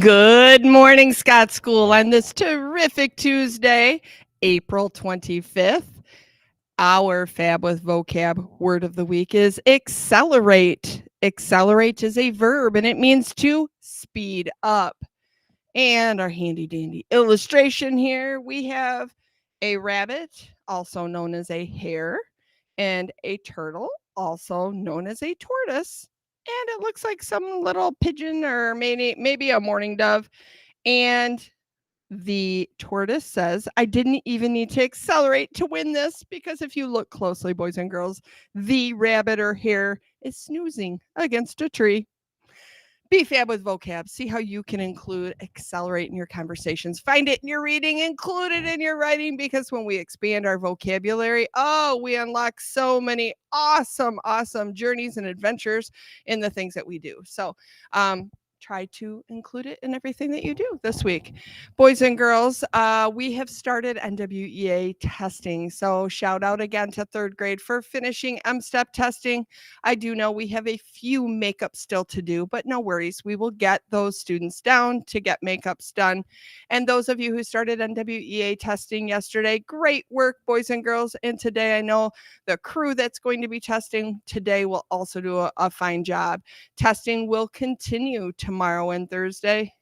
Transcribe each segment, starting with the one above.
Good morning, Scott School, on this terrific Tuesday, April 25th. Our Fab with Vocab word of the week is accelerate. Accelerate is a verb and it means to speed up. And our handy dandy illustration here, we have a rabbit, also known as a hare, and a turtle, also known as a tortoise. And it looks like some little pigeon or maybe a mourning dove. And the tortoise says, I didn't even need to accelerate to win this because if you look closely, boys and girls, the rabbit or hare is snoozing against a tree. Be fab with vocab. See how you can include accelerate in your conversations. Find it in your reading, include it in your writing, because when we expand our vocabulary, we unlock so many awesome journeys and adventures in the things that we do. So, try to include it in everything that you do this week. Boys and girls, we have started NWEA testing. So, shout out again to third grade for finishing M-STEP testing. I do know we have a few makeups still to do, but no worries. We will get those students down to get makeups done. And those of you who started NWEA testing yesterday, great work, boys and girls. And today, I know the crew that's going to be testing today will also do a fine job. Testing will continue tomorrow and Thursday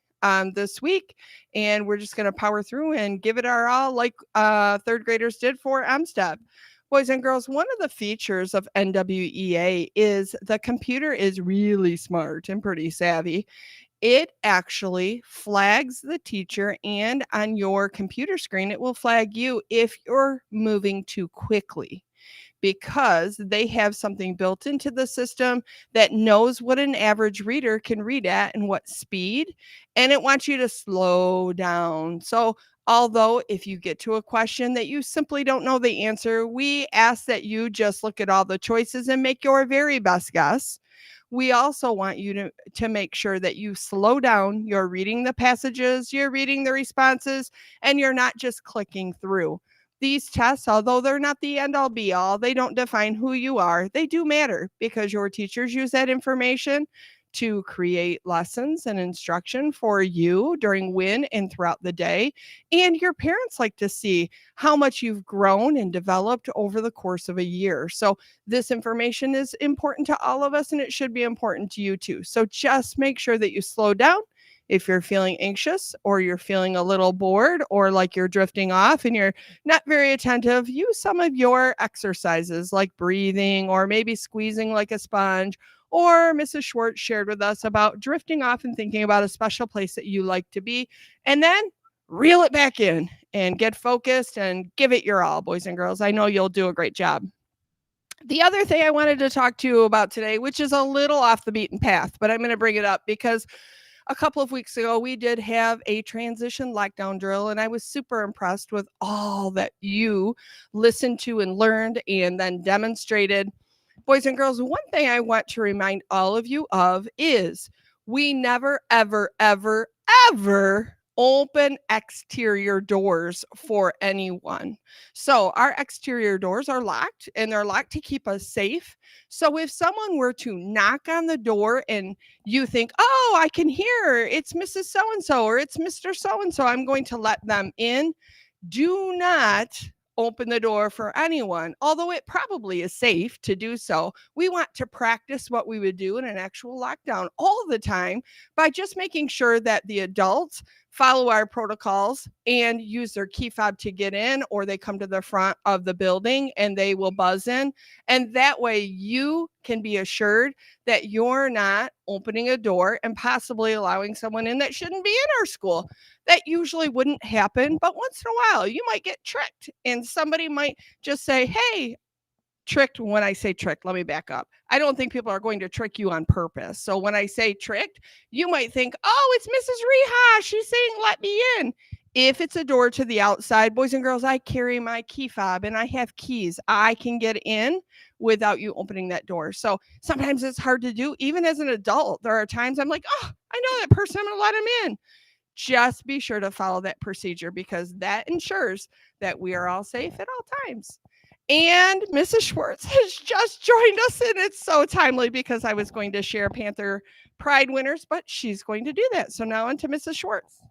this week, and we're just going to power through and give it our all like third graders did for M-STEP. Boys and girls, one of the features of NWEA is the computer is really smart and pretty savvy. It actually flags the teacher, and on your computer screen, it will flag you if you're moving too quickly, because they have something built into the system that knows what an average reader can read at and what speed, and it wants you to slow down. So, although if you get to a question that you simply don't know the answer, we ask that you just look at all the choices and make your very best guess. We also want you to make sure that you slow down. You're reading the passages, you're reading the responses, and you're not just clicking through. These tests, although they're not the end all be all, they don't define who you are. They do matter because your teachers use that information to create lessons and instruction for you during when and throughout the day. And your parents like to see how much you've grown and developed over the course of a year. So, this information is important to all of us and it should be important to you too. So, just make sure that you slow down. If you're feeling anxious or you're feeling a little bored or like you're drifting off and you're not very attentive, use some of your exercises like breathing or maybe squeezing like a sponge. Or Mrs. Schwartz shared with us about drifting off and thinking about a special place that you like to be, and then reel it back in and get focused and give it your all, boys and girls. I know you'll do a great job. The other thing I wanted to talk to you about today, which is a little off the beaten path, but I'm going to bring it up because a couple of weeks ago, we did have a transition lockdown drill, and I was super impressed with all that you listened to and learned and then demonstrated. Boys and girls, one thing I want to remind all of you of is we never, ever open exterior doors for anyone. So our exterior doors are locked and they're locked to keep us safe. So if someone were to knock on the door and you think, oh, I can hear it's Mrs. So and so or it's Mr. So and so, I'm going to let them in. Do not open the door for anyone, although it probably is safe to do so. We want to practice what we would do in an actual lockdown all the time by just making sure that the adults follow our protocols and use their key fob to get in, or they come to the front of the building and they will buzz in. And that way you can be assured that you're not opening a door and possibly allowing someone in that shouldn't be in our school. That usually wouldn't happen, but once in a while you might get tricked and somebody might just say, hey, tricked. When I say tricked, let me back up. I don't think people are going to trick you on purpose. So when I say tricked, you might think, oh, it's Mrs. Reha. She's saying, let me in. If it's a door to the outside, boys and girls, I carry my key fob and I have keys. I can get in without you opening that door. So sometimes it's hard to do. Even as an adult, there are times I'm like, oh, I know that person. I'm going to let him in. Just be sure to follow that procedure because that ensures that we are all safe at all times. And Mrs. Schwartz has just joined us, and it's so timely because I was going to share Panther Pride winners, but she's going to do that. So now on to Mrs. Schwartz.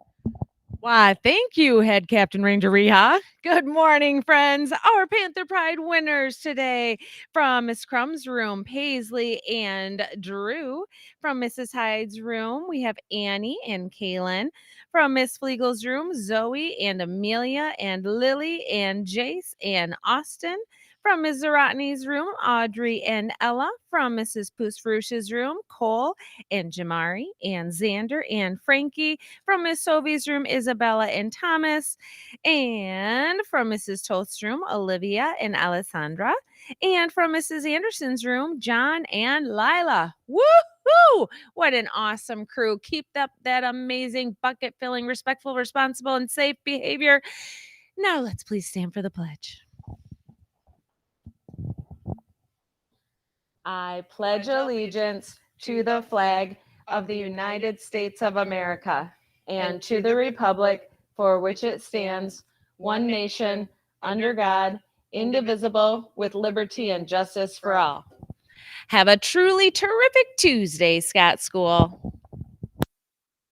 Why, thank you, Head Captain Ranger Reha. Good morning, friends. Our Panther Pride winners today from Miss Crumb's room, Paisley and Drew. From Mrs. Hyde's room, we have Annie and Kaylin. From Miss Fleagle's room, Zoe and Amelia and Lily and Jace and Austin. From Ms. Zaratni's room, Audrey and Ella. From Mrs. Poosfrush's room, Cole and Jamari and Xander and Frankie. From Miss Sovie's room, Isabella and Thomas. And from Mrs. Toth's room, Olivia and Alessandra. And from Mrs. Anderson's room, John and Lila. Woohoo! What an awesome crew. Keep up that amazing bucket filling, respectful, responsible, and safe behavior. Now let's please stand for the pledge. I pledge allegiance to the flag of the United States of America and to the republic for which it stands, one nation, under God, indivisible, with liberty and justice for all. Have a truly terrific Tuesday, Scott School.